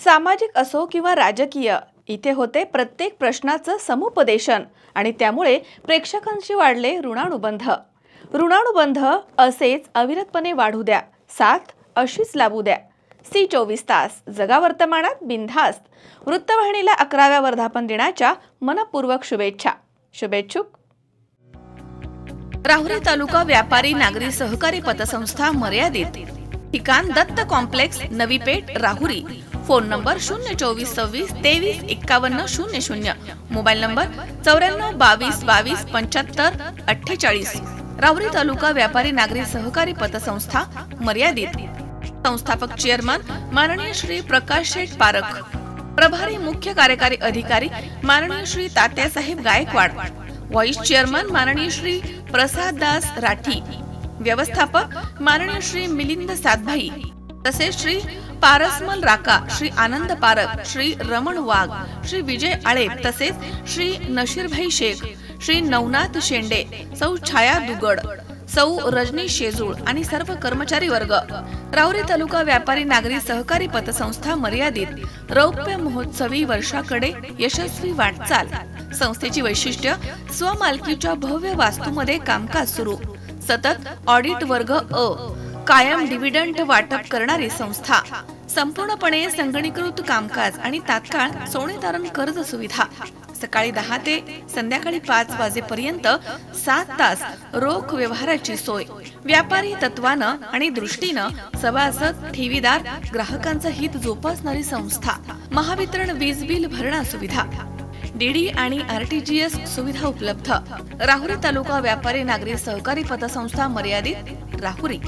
सामाजिक असो किंवा राजकीय, इथे होते प्रत्येक प्रश्नाचं समुपदेशन आणि त्यामुळे प्रेक्षकांशी वाढले ऋणानुबंध. ऋणानुबंध असेच अविरतपणे वाढू द्या, साथ अशीच लाभू द्या. सी 24 तास जगा वर्तमानात बिनधास्त. वृत्तवाहिनीला 11व्या वर्धापन दिनाच्या मनपूर्वक शुभेच्छा. शुभेच्छुक राहुरी तालुका व्यापारी नागरी सहकारी पतसंस्था मर्यादित. ठिकाण Datta complex, Navi Peth, Rahuri. Phone number 024 26 23 51 00. Mobile number 94 22 22 75 48. Rahuri Taluka Vyapari Nagari सहकारी पतसंस्था मर्यादित. संस्थापक चेअरमन माननीय श्री प्रकाश शेठ पारख. प्रभारी मुख्य कार्यकारी अधिकारी माननीय श्री तात्यासाहेब गायकवाड. व्हाईस चेअरमन माननीय श्री प्रसाद दास राठी. व्यवस्थापक माननीय श्री मिलिंद सातभाई. तसेच श्री पारसमल राका, श्री आनंद पारख, श्री रमण वाघ, श्री विजय आळेप, तसेच श्री नशीरभाई शेख, श्री नवनाथ शेंडे, सौ छाया दुगड, सौ रजनी शेजूळ आणि सर्व कर्मचारी वर्ग. राहुरी तालुका व्यापारी नागरी सहकारी पतसंस्था मर्यादित रौप्य महोत्सवी वर्षाकडे यशस्वी वाटचाल. संस्थेची वैशिष्ट्य: स्वमालकीच्या भव्य वास्तूमध्ये कामकाज सुरू. सतत ऑडिट वर्ग अ. कायम डिव्हिडंड वाटप करणारी संस्था. संपूर्णपणे संगणकीकृत कामकाज आणि तात्काळ सोने तारण कर्ज सुविधा. सकाळी 10 ते संध्याकाळी 5 वाजेपर्यंत 7 तास रोख व्यवहाराची सोय. व्यापारी तत्वानं आणि दृष्टीनं सभासद, ठेवीदार, ग्राहकांचं हित जोपासणारी संस्था. महावितरण वीज बिल भरणा सुविधा, डीडी आणि RTGS सुविधा उपलब्ध. राहुरी तालुका व्यापारी नागरी सहकारी पतसंस्था मर्यादित, राहुरी.